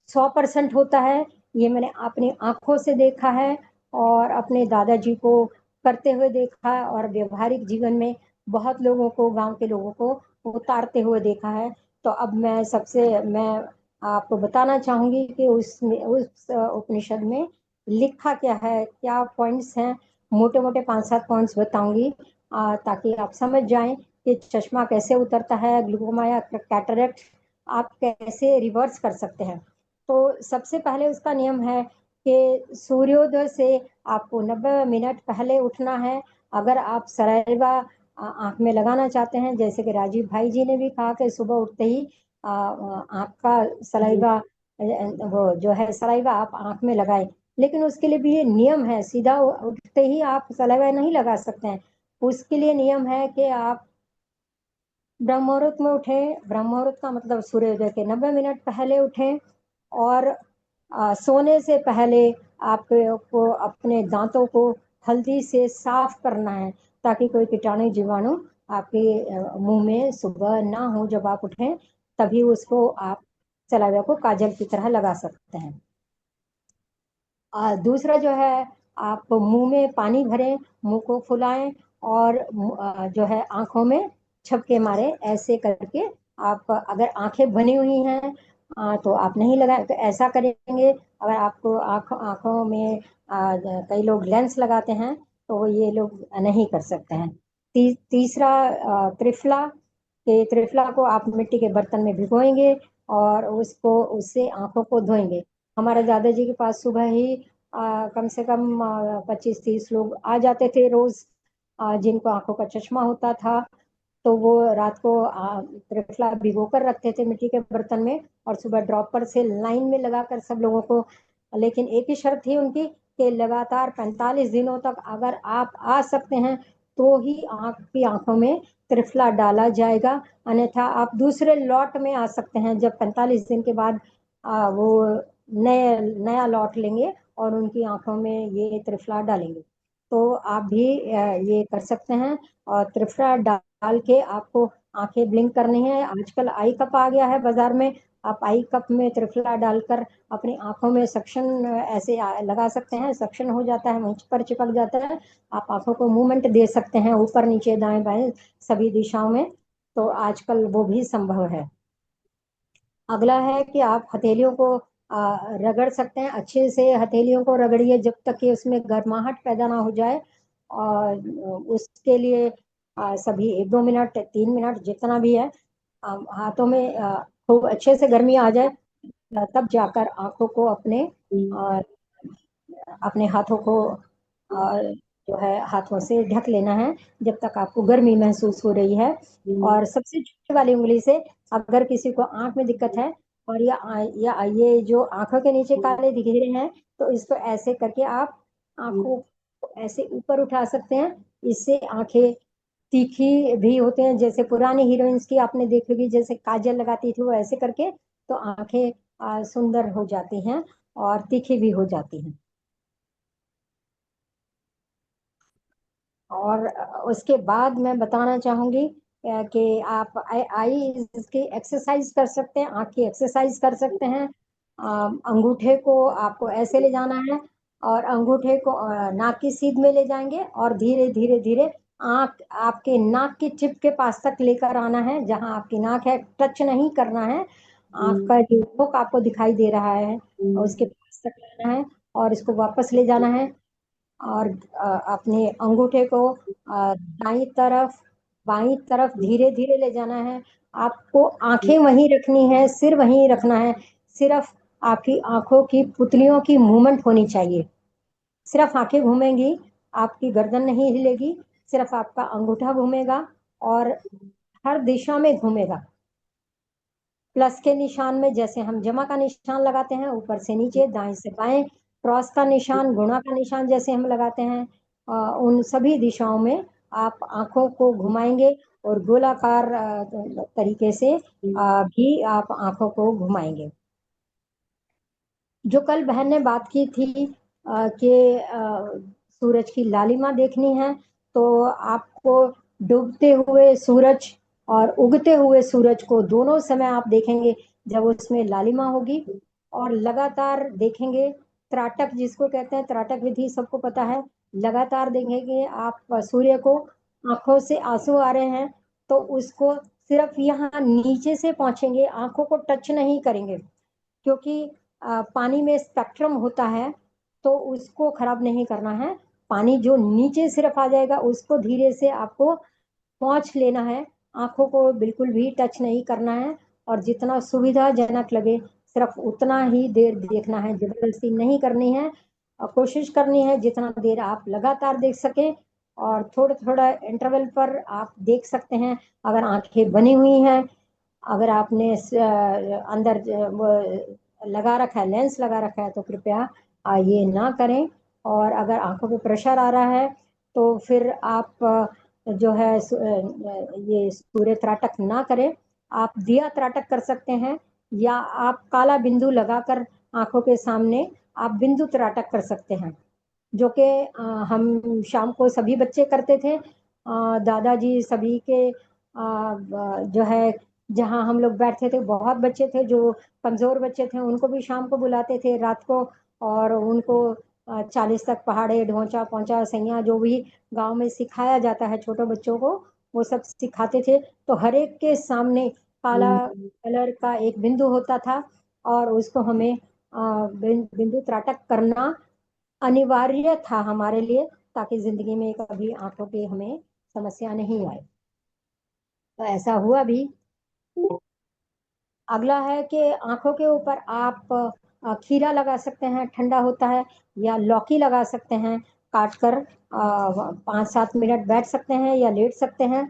100% होता है। ये मैंने अपनी आंखों से देखा है और अपने दादाजी को करते हुए देखा है, और व्यवहारिक जीवन में बहुत लोगों को, गांव के लोगों को उतारते हुए देखा है। तो अब मैं आपको बताना चाहूंगी कि उस उपनिषद में लिखा क्या है, क्या पॉइंट्स हैं। मोटे मोटे 5-7 पॉइंट्स बताऊंगी, ताकि आप समझ जाएं कि चश्मा कैसे उतरता है, ग्लूकोमा या कैटरेक्ट आप कैसे रिवर्स कर सकते हैं। तो सबसे पहले उसका नियम है कि सूर्योदय से आपको 90 मिनट पहले उठना है। अगर आप सराइवा आंख में लगाना चाहते हैं, जैसे कि राजीव भाई जी ने भी कहा कि सुबह उठते ही आंख का सलाइवा, वो जो है सलाइवा आप आंख में लगाएं। लेकिन उसके लिए भी ये नियम है, सीधा उठते ही आप सलाइवा नहीं लगा सकते हैं। उसके लिए नियम है कि आप ब्रह्म मुहूर्त में उठें। ब्रह्म मुहूर्त का मतलब सूर्योदय के 90 मिनट पहले उठें। और सोने से पहले आपको अपने दांतों को हल्दी से साफ करना है, ताकि कोई कीटाणु जीवाणु आपके मुंह में सुबह ना हो। जब आप उठें तभी उसको आप सलाइवा को काजल की तरह लगा सकते हैं। दूसरा जो है, आप मुंह में पानी भरें, मुंह को फुलाएं, और जो है आंखों में छपके मारे, ऐसे करके। आप अगर आंखें बनी हुई हैं तो आप नहीं लगाए, तो ऐसा करेंगे। अगर आपको आंखों में कई लोग लेंस लगाते हैं, तो ये लोग नहीं कर सकते हैं। तीसरा त्रिफला, के त्रिफला को आप मिट्टी के बर्तन में भिगोएंगे और उसको, उससे आंखों को धोएंगे। हमारे दादाजी के पास सुबह ही कम से कम 25-30 लोग आ जाते थे रोज, जिनको आंखों का चश्मा होता था। तो वो रात को त्रिफला भिगो कर रखते थे मिट्टी के बर्तन में, और सुबह ड्रॉपर से लाइन में लगाकर सब लोगों को। लेकिन एक ही शर्त थी उनकी कि लगातार 45 दिनों तक अगर आप आ सकते हैं तो ही आपकी आंखों में त्रिफला डाला जाएगा, अन्यथा आप दूसरे लॉट में आ सकते हैं। जब 45 दिन के बाद वो नया लॉट लेंगे और उनकी आंखों में ये त्रिफला डालेंगे। तो आप भी ये कर सकते हैं। और त्रिफला डाल के आपको आंखें ब्लिंक करनी है। आजकल आई कप आ गया है बाजार में, आप आई कप में त्रिफला डालकर अपनी आंखों में सक्शन ऐसे लगा सकते हैं, सक्शन हो जाता है, मुंह पर चिपक जाता है। आप आंखों को मूवमेंट दे सकते हैं, ऊपर नीचे दाएं बाएं सभी दिशाओं में। तो आजकल वो भी संभव है। अगला है कि आप हथेलियों को रगड़ सकते हैं, अच्छे से हथेलियों को रगड़िए जब तक कि उसमें गर्माहट पैदा ना हो जाए। और उसके लिए सभी 1-2 मिनट 3 मिनट जितना भी है, हाथों में खूब अच्छे से गर्मी आ जाए, तब जाकर आंखों को अपने हाथों को जो है हाथों से ढक लेना है जब तक आपको गर्मी महसूस हो रही है। और सबसे छोटी वाली उंगली से अगर किसी को आंख में दिक्कत है और या ये जो आंखों के नीचे काले दिख रहे हैं, तो इसको ऐसे करके आप आंखों को ऐसे ऊपर उठा सकते हैं। इससे आंखें तीखी भी होते हैं, जैसे पुरानी हीरोइंस की आपने देखी होगी, जैसे काजल लगाती थी वो ऐसे करके, तो आंखें सुंदर हो जाती हैं और तीखी भी हो जाती हैं। और उसके बाद मैं बताना चाहूंगी कि आप आई की एक्सरसाइज कर सकते हैं, आँख की एक्सरसाइज कर सकते हैं। अंगूठे को आपको ऐसे ले जाना है और अंगूठे को नाक की सीध में ले जाएंगे और धीरे धीरे धीरे आँख आपके नाक की टिप के पास तक लेकर आना है, जहां आपकी नाक है टच नहीं करना है। आँख का जो नोक आपको दिखाई दे रहा है उसके पास तक लाना है और इसको वापस ले जाना है। और अपने अंगूठे को दाईं तरफ बाईं तरफ धीरे धीरे ले जाना है। आपको आंखें वहीं रखनी है, सिर वहीं रखना है। सिर्फ आपकी आंखों की पुतलियों की मूवमेंट होनी चाहिए। सिर्फ आंखें घूमेंगी, आपकी गर्दन नहीं हिलेगी, सिर्फ आपका अंगूठा घूमेगा और हर दिशा में घूमेगा। प्लस के निशान में जैसे हम जमा का निशान लगाते हैं ऊपर से नीचे दाएं से बाएं, क्रॉस का निशान गुणा का निशान जैसे हम लगाते हैं, उन सभी दिशाओं में आप आंखों को घुमाएंगे और गोलाकार तरीके से भी आप आंखों को घुमाएंगे। जो कल बहन ने बात की थी कि सूरज की लालिमा देखनी है, तो आपको डूबते हुए सूरज और उगते हुए सूरज को दोनों समय आप देखेंगे जब उसमें लालिमा होगी, और लगातार देखेंगे। त्राटक जिसको कहते हैं, त्राटक विधि सबको पता है। लगातार देखेंगे आप सूर्य को, आंखों से आंसू आ रहे हैं तो उसको सिर्फ यहाँ नीचे से पहुंचेंगे, आंखों को टच नहीं करेंगे, क्योंकि पानी में स्पेक्ट्रम होता है तो उसको खराब नहीं करना है। पानी जो नीचे सिर्फ आ जाएगा उसको धीरे से आपको पहुंच लेना है, आंखों को बिल्कुल भी टच नहीं करना है। और जितना सुविधाजनक लगे सिर्फ उतना ही देर देखना है, जबरदस्ती नहीं करनी है। और कोशिश करनी है जितना देर आप लगातार देख सके, और थोड़ा थोड़ा इंटरवल पर आप देख सकते हैं। अगर आंखें बनी हुई हैं, अगर आपने अंदर लगा रखा है, लेंस लगा रखा है, तो कृपया ये ना करें। और अगर आंखों पे प्रेशर आ रहा है तो फिर आप जो है ये सूर्य त्राटक ना करें। आप दिया त्राटक कर सकते हैं, या आप काला बिंदु लगाकर आंखों के सामने आप बिंदु त्राटक कर सकते हैं, जो कि हम शाम को सभी बच्चे करते थे। दादाजी सभी के जो है जहाँ हम लोग बैठते थे, बहुत बच्चे थे जो कमजोर बच्चे थे, उनको भी शाम को बुलाते थे रात को, और उनको 40 तक पहाड़े ढोंचा पहुंचा सैया जो भी गांव में सिखाया जाता है छोटे बच्चों को, वो सब सिखाते थे। तो हर एक के सामने काला कलर का एक बिंदु होता था और उसको हमें बिंदु त्राटक करना अनिवार्य था हमारे लिए, ताकि जिंदगी में कभी आंखों की हमें समस्या नहीं आए। तो ऐसा हुआ भी। अगला है कि आंखों के ऊपर आप खीरा लगा सकते हैं, ठंडा होता है, या लौकी लगा सकते हैं काट कर। 5-7 मिनट बैठ सकते हैं या लेट सकते हैं।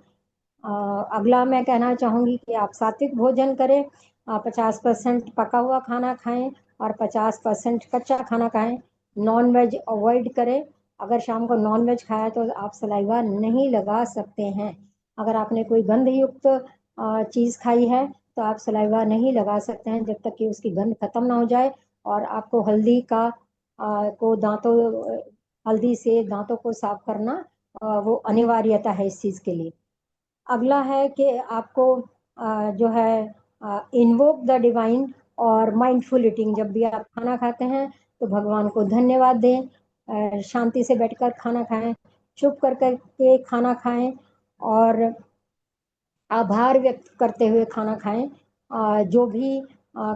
अगला मैं कहना चाहूंगी कि आप सात्विक भोजन करें, 50% पका हुआ खाना खाएं और 50% कच्चा खाना खाएं। नॉन वेज अवॉइड करें। अगर शाम को नॉन वेज खाया तो आप सलाइवा नहीं लगा सकते हैं। अगर आपने कोई गंध युक्त चीज खाई है तो आप सलाइवा नहीं लगा सकते हैं जब तक कि उसकी गंध खत्म ना हो जाए। और आपको हल्दी का को दांतों हल्दी से दांतों को साफ करना वो अनिवार्यता है इस चीज के लिए। अगला है कि आपको जो है इन्वोक द डिवाइन और माइंडफुल ईटिंग। जब भी आप खाना खाते हैं तो भगवान को धन्यवाद दें, शांति से बैठकर खाना खाएं, चुप कर कर के खाना खाएं, और आभार व्यक्त करते हुए खाना खाएं। जो भी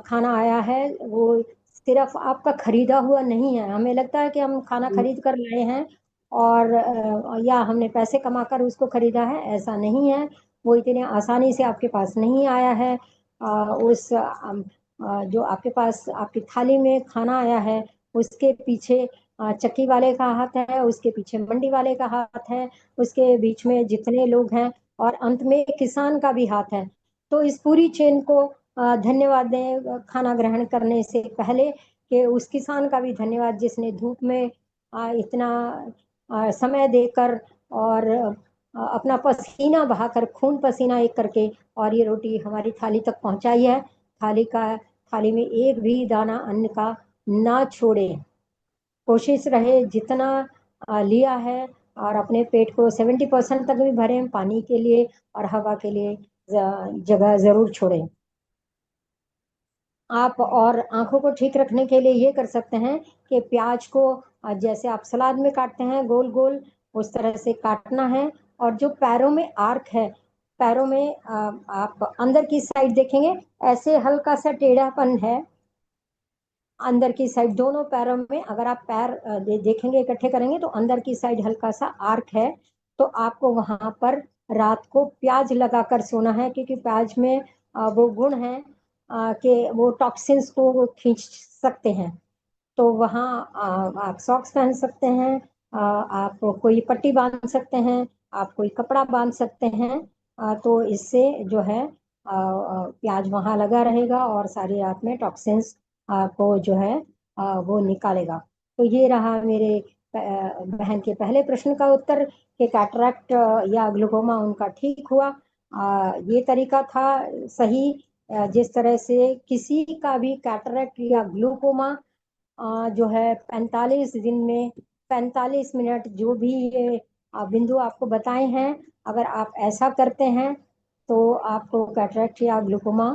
खाना आया है वो सिर्फ आपका खरीदा हुआ नहीं है। हमें लगता है कि हम खाना खरीद कर लाए हैं और या हमने पैसे कमाकर उसको खरीदा है, ऐसा नहीं है। वो इतने आसानी से आपके पास नहीं आया है। जो आपके पास आपकी थाली में खाना आया है उसके पीछे चक्की वाले का हाथ है, उसके पीछे मंडी वाले का हाथ है, उसके बीच में जितने लोग हैं और अंत में किसान का भी हाथ है। तो इस पूरी चेन को धन्यवाद दें खाना ग्रहण करने से पहले, कि उस किसान का भी धन्यवाद जिसने धूप में इतना समय देकर और अपना पसीना बहाकर, खून पसीना एक करके, और ये रोटी हमारी थाली तक पहुंचाई है। थाली में एक भी दाना अन्न का ना छोड़े। कोशिश रहे जितना लिया है और अपने पेट को 70% तक भी भरें, पानी के लिए और हवा के लिए जगह जरूर छोड़ें। आप और आंखों को ठीक रखने के लिए ये कर सकते हैं कि प्याज को जैसे आप सलाद में काटते हैं गोल गोल, उस तरह से काटना है। और जो पैरों में आर्क है, पैरों में आप अंदर की साइड देखेंगे ऐसे हल्का सा टेढ़ापन है अंदर की साइड, दोनों पैरों में अगर आप पैर देखेंगे इकट्ठे करेंगे तो अंदर की साइड हल्का सा आर्क है। तो आपको वहां पर रात को प्याज लगाकर सोना है, क्योंकि प्याज में वो गुण है कि वो टॉक्सिन्स को खींच सकते हैं। तो वहाँ आप सॉक्स पहन सकते हैं, आप कोई पट्टी बांध सकते हैं, आप कोई कपड़ा बांध सकते हैं। तो इससे जो है प्याज वहाँ लगा रहेगा और सारी रात में टॉक्सिन्स को जो है वो निकालेगा। तो ये रहा मेरे बहन के पहले प्रश्न का उत्तर कि कैटरैक्ट या ग्लूकोमा उनका ठीक हुआ। ये तरीका था सही। जिस तरह से किसी का भी कैटरैक्ट या ग्लूकोमा जो है 45 दिन में 45 मिनट, जो भी ये बिंदु आपको बताए हैं, अगर आप ऐसा करते हैं तो आपको कैटरेक्ट या ग्लूकोमा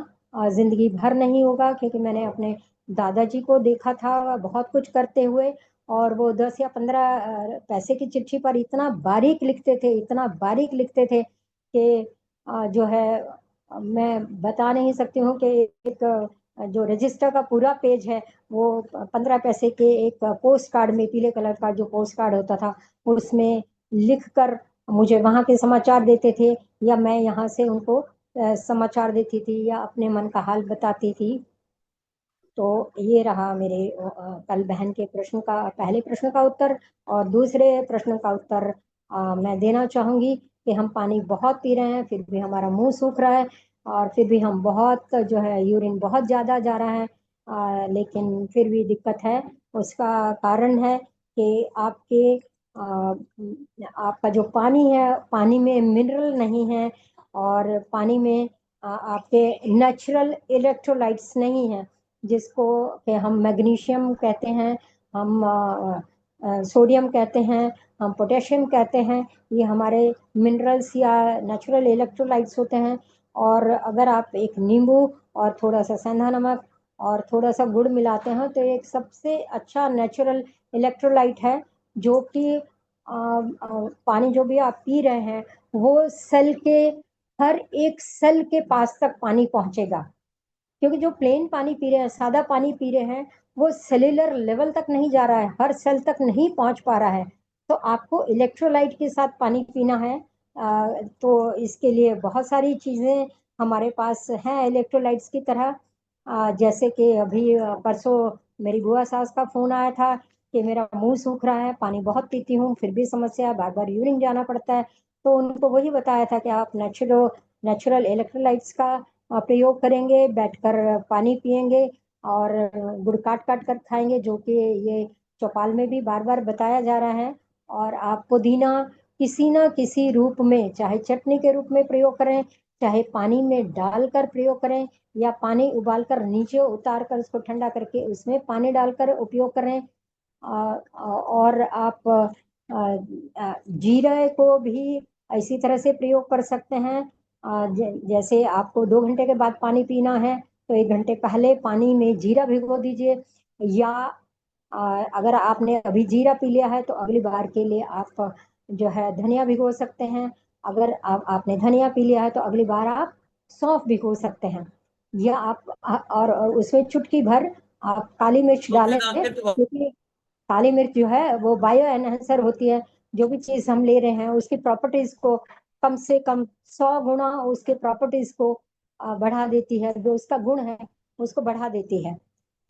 जिंदगी भर नहीं होगा। क्योंकि मैंने अपने दादाजी को देखा था बहुत कुछ करते हुए, और वो 10 या 15 पैसे की चिट्ठी पर इतना बारीक लिखते थे, इतना बारीक लिखते थे कि जो है मैं बता नहीं सकती हूँ कि एक जो रजिस्टर का पूरा पेज है वो 15 पैसे के एक पोस्ट कार्ड में, पीले कलर का जो पोस्ट कार्ड होता था उसमें लिख कर मुझे वहां के समाचार देते थे, या मैं यहाँ से उनको समाचार देती थी या अपने मन का हाल बताती थी। तो ये रहा मेरे कल बहन के प्रश्न का, पहले प्रश्न का उत्तर। और दूसरे प्रश्न का उत्तर मैं देना चाहूंगी कि हम पानी बहुत पी रहे हैं फिर भी हमारा मुंह सूख रहा है, और फिर भी हम बहुत जो है यूरिन बहुत ज्यादा जा रहा है, लेकिन फिर भी दिक्कत है। उसका कारण है कि आपका जो पानी है, पानी में मिनरल नहीं है, और पानी में आपके नेचुरल इलेक्ट्रोलाइट्स नहीं है, जिसको कि हम मैग्नीशियम कहते हैं, हम सोडियम कहते हैं, हम पोटेशियम कहते हैं। ये हमारे मिनरल्स या नेचुरल इलेक्ट्रोलाइट्स होते हैं। और अगर आप एक नींबू और थोड़ा सा सेंधा नमक और थोड़ा सा गुड़ मिलाते हैं तो एक सबसे अच्छा नेचुरल इलेक्ट्रोलाइट है, जो कि पानी जो भी आप पी रहे हैं वो सेल के, हर एक सेल के पास तक पानी पहुंचेगा। क्योंकि जो प्लेन पानी पी रहे हैं, सादा पानी पी रहे हैं, वो सेल्यूलर लेवल तक नहीं जा रहा है, हर सेल तक नहीं पहुंच पा रहा है। तो आपको इलेक्ट्रोलाइट के साथ पानी पीना है। तो इसके लिए बहुत सारी चीजें हमारे पास हैं इलेक्ट्रोलाइट्स की तरह। जैसे कि अभी परसों मेरी बुआ सास का फोन आया था कि मेरा मुंह सूख रहा है, पानी बहुत पीती हूँ फिर भी समस्या है, बार बार यूरिन जाना पड़ता है। तो उनको वही बताया था कि आप नेचुरल इलेक्ट्रोलाइट्स का प्रयोग करेंगे, बैठकर पानी पिएंगे और गुड़ काट काट कर खाएंगे, जो कि ये चौपाल में भी बार बार बताया जा रहा है। और आप पुदीना किसी ना किसी रूप में, चाहे चटनी के रूप में प्रयोग करें, चाहे पानी में डालकर प्रयोग करें, या पानी उबालकर नीचे उतार कर उसको ठंडा करके उसमें पानी डालकर उपयोग करें। और आप जीरे को भी इसी तरह से प्रयोग कर सकते हैं। जैसे आपको 2 घंटे के बाद पानी पीना है तो 1 घंटे पहले पानी में जीरा भिगो दीजिए, या अगर आपने अभी जीरा पी लिया है तो अगली बार के लिए आप जो है धनिया भिगो सकते हैं। अगर आपने धनिया पी लिया है तो अगली बार आप सौंफ भिगो सकते हैं, या और उसमें चुटकी भर आप काली मिर्च डालें, क्योंकि काली मिर्च जो है वो बायो एनहेंसर होती है। जो भी चीज हम ले रहे हैं उसकी प्रॉपर्टीज को कम से कम 100 गुना उसके प्रॉपर्टीज को बढ़ा देती है, जो उसका गुण है उसको बढ़ा देती है।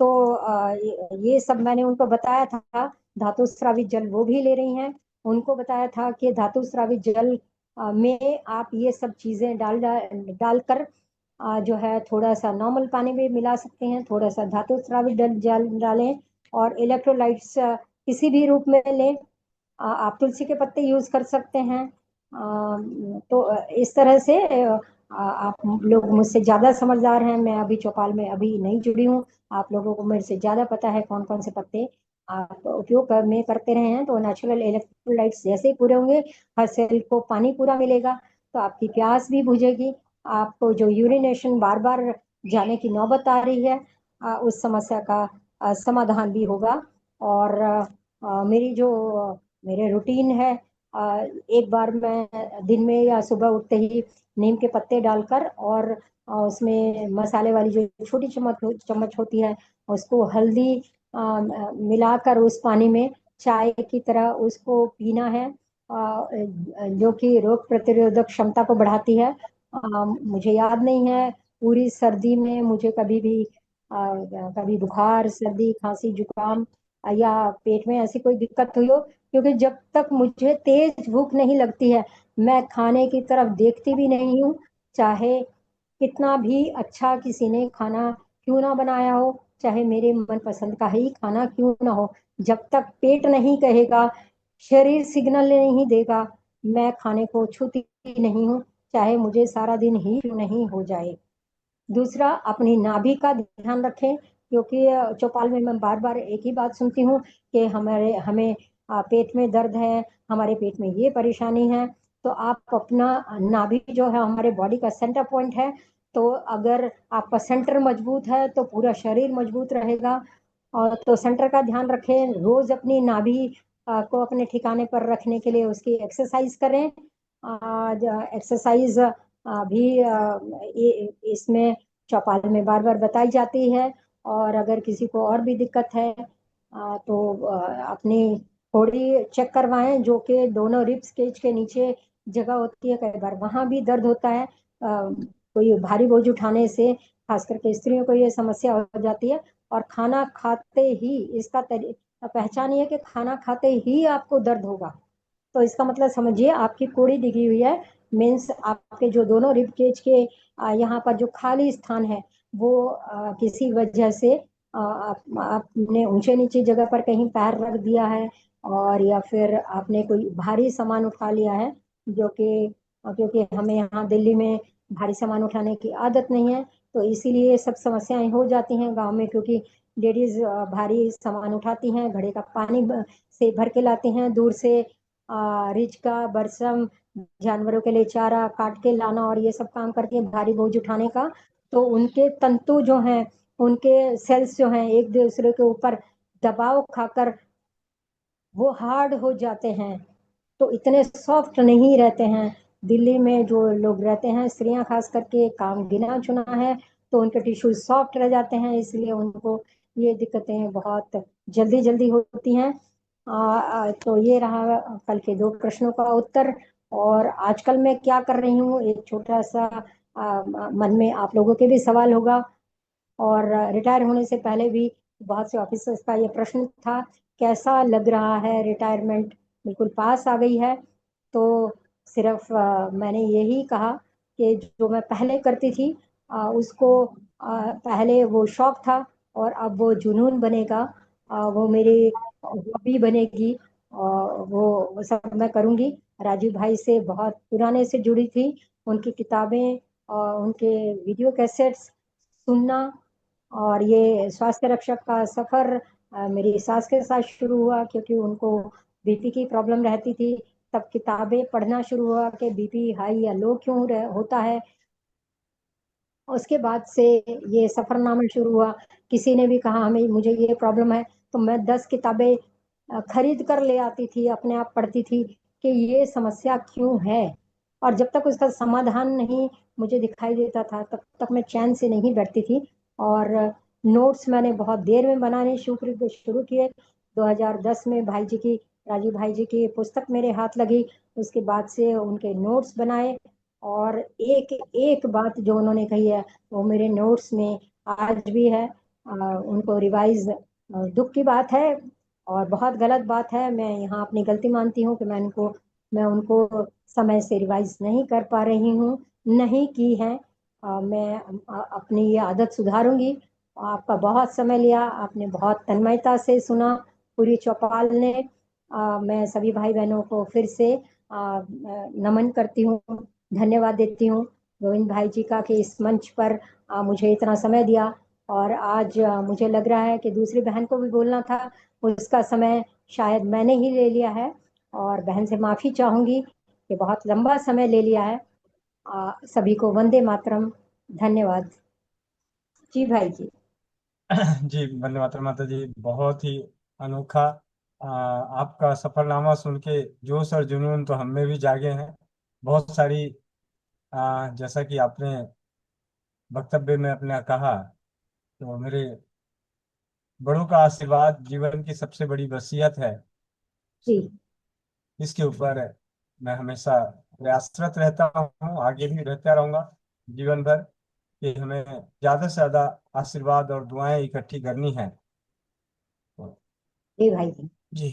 तो ये सब मैंने उनको बताया था। धातु स्रावित जल वो भी ले रही हैं, उनको बताया था कि धातु स्रावित जल में आप ये सब चीजें डालकर जो है थोड़ा सा नॉर्मल पानी भी मिला सकते हैं, थोड़ा सा धातु स्रावित जल डालें, और इलेक्ट्रोलाइट्स किसी भी रूप में लें। आप तुलसी के पत्ते यूज कर सकते हैं। तो इस तरह से आप लोग मुझसे ज्यादा समझदार हैं, मैं अभी चौपाल में अभी नहीं जुड़ी हूँ। आप लोगों को मेरे से ज्यादा पता है कौन कौन से पत्ते आप उपयोग में करते रहे हैं। तो नेचुरल इलेक्ट्रोलाइट्स जैसे ही पूरे होंगे, हर सेल को पानी पूरा मिलेगा, तो आपकी प्यास भी बुझेगी। आपको जो यूरिनेशन बार बार जाने की नौबत आ रही है, उस समस्या का समाधान भी होगा। और मेरी जो मेरे रूटीन है, एक बार मैं दिन में या सुबह उठते ही नीम के पत्ते डालकर, और उसमें मसाले वाली जो छोटी चम्मच होती है, उसको हल्दी मिलाकर उस पानी में चाय की तरह उसको पीना है, जो कि रोग प्रतिरोधक क्षमता को बढ़ाती है। मुझे याद नहीं है पूरी सर्दी में मुझे कभी भी कभी बुखार, सर्दी, खांसी, जुकाम या पेट में ऐसी कोई दिक्कत हुई हो, क्योंकि जब तक मुझे तेज भूख नहीं लगती है मैं खाने की तरफ देखती भी नहीं हूँ। चाहे कितना भी अच्छा किसी ने खाना क्यों ना बनाया हो, चाहे मेरे मनपसंद का ही खाना क्यों ना हो, जब तक पेट नहीं कहेगा, शरीर सिग्नल नहीं देगा, मैं खाने को छूती नहीं हूँ, चाहे मुझे सारा दिन ही क्यों नहीं हो जाए। दूसरा, अपनी नाभि का ध्यान रखें, क्योंकि चौपाल में मैं बार बार एक ही बात सुनती हूँ कि हमें पेट में दर्द है, हमारे पेट में ये परेशानी है। तो आप अपना नाभि जो है हमारे बॉडी का सेंटर पॉइंट है, तो अगर आपका सेंटर मजबूत है तो पूरा शरीर मजबूत रहेगा। और तो सेंटर का ध्यान रखें, रोज अपनी नाभि को अपने ठिकाने पर रखने के लिए उसकी एक्सरसाइज करें। एक्सरसाइज भी इसमें चौपाल में बार बार बताई जाती है। और अगर किसी को और भी दिक्कत है तो अपनी थोड़ी चेक करवाएं, जो कि दोनों रिब्स केज के नीचे जगह होती है, कई बार वहां भी दर्द होता है। कोई भारी बोझ उठाने से खास करके स्त्रियों को ये समस्या हो जाती है। और खाना खाते ही इसका पहचान ये है कि खाना खाते ही आपको दर्द होगा, तो इसका मतलब समझिए आपकी कोड़ी दिखी हुई है। मीन्स आपके जो दोनों रिब केज के यहाँ पर जो खाली स्थान है वो किसी वजह से आपने ऊंचे नीचे जगह पर कहीं पैर रख दिया है, और या फिर आपने कोई भारी सामान उठा लिया है, जो कि क्योंकि हमें यहाँ दिल्ली में भारी सामान उठाने की आदत नहीं है, तो इसीलिए सब समस्याएं हो जाती हैं गांव में। क्योंकि लेडीज भारी सामान उठाती हैं, घड़े का पानी से भर के लाती हैं दूर से, रिच का बरसम, जानवरों के लिए चारा काट के लाना और ये सब काम करके भारी बोझ उठाने का, तो उनके तंतु जो हैं, उनके सेल्स जो हैं एक दूसरे के ऊपर दबाव खाकर वो हार्ड हो जाते हैं, तो इतने सॉफ्ट नहीं रहते हैं। दिल्ली में जो लोग रहते हैं, स्त्रियां खास करके, काम गिना चुना है, तो उनके टिश्यू सॉफ्ट रह जाते हैं, इसलिए उनको ये दिक्कतें बहुत जल्दी जल्दी होती हैं। तो ये रहा कल के दो प्रश्नों का उत्तर। और आजकल मैं क्या कर रही हूँ, एक छोटा सा मन में आप लोगों के भी सवाल होगा, और रिटायर होने से पहले भी बहुत से ऑफिसर्स का ये प्रश्न था, कैसा लग रहा है रिटायरमेंट बिल्कुल पास आ गई है। तो सिर्फ मैंने यही कहा कि जो मैं पहले करती थी उसको पहले वो शौक था, और अब वो जुनून बनेगा, वो मेरी हॉबी बनेगी, और वो सब मैं करूँगी। राजीव भाई से बहुत पुराने से जुड़ी थी, उनकी किताबें और उनके वीडियो कैसेट्स सुनना। और ये स्वास्थ्य रक्षक का सफर मेरी सास के साथ शुरू हुआ, क्योंकि उनको बीपी की प्रॉब्लम रहती थी। तब किताबें पढ़ना शुरू हुआ कि बीपी हाई या लो क्यों होता है। उसके बाद से ये सफरनामा शुरू हुआ। किसी ने भी कहा हमें मुझे ये प्रॉब्लम है, तो मैं 10 किताबें खरीद कर ले आती थी, अपने आप पढ़ती थी कि ये समस्या क्यों है। और जब तक उसका समाधान नहीं मुझे दिखाई देता था तब तक मैं चैन से नहीं बैठती थी। और नोट्स मैंने बहुत देर में बनाने शुरू शुरू किए। 2010 में भाई जी की, राजीव भाई जी की पुस्तक मेरे हाथ लगी। उसके बाद से उनके नोट्स बनाए, और एक एक बात जो उन्होंने कही है वो मेरे नोट्स में आज भी है। उनको रिवाइज, दुख की बात है और बहुत गलत बात है। मैं यहाँ अपनी गलती मानती हूँ कि मैं उनको समय से रिवाइज नहीं कर पा रही हूँ, नहीं की है। मैं अपनी ये आदत सुधारूंगी। आपका बहुत समय लिया, आपने बहुत तन्मयता से सुना पूरी चौपाल ने। मैं सभी भाई बहनों को फिर से नमन करती हूँ, धन्यवाद देती हूँ गोविंद भाई जी का कि इस मंच पर मुझे इतना समय दिया। और आज मुझे लग रहा है कि दूसरी बहन को भी बोलना था, उसका समय शायद मैंने ही ले लिया है, और बहन से माफी चाहूंगी कि बहुत लंबा समय ले लिया है। सभी को वंदे मातरम। धन्यवाद। जी भाई जी। जी वंदे मातरम माता जी, बहुत ही अनोखा। आपका सफरनामा सुन के जोश और जुनून तो हम में भी जागे हैं। बहुत सारी, जैसा कि आपने वक्तव्य में अपना कहा, तो मेरे बड़ों का आशीर्वाद जीवन की सबसे बड़ी वसीयत है। जी। इसके ऊपर मैं हमेशा प्रयासरत रहता हूँ, आगे भी रहता रहूंगा जीवन भर, कि हमें ज्यादा से ज्यादा आशीर्वाद और दुआएं इकट्ठी करनी है। जी भाई जी। जी।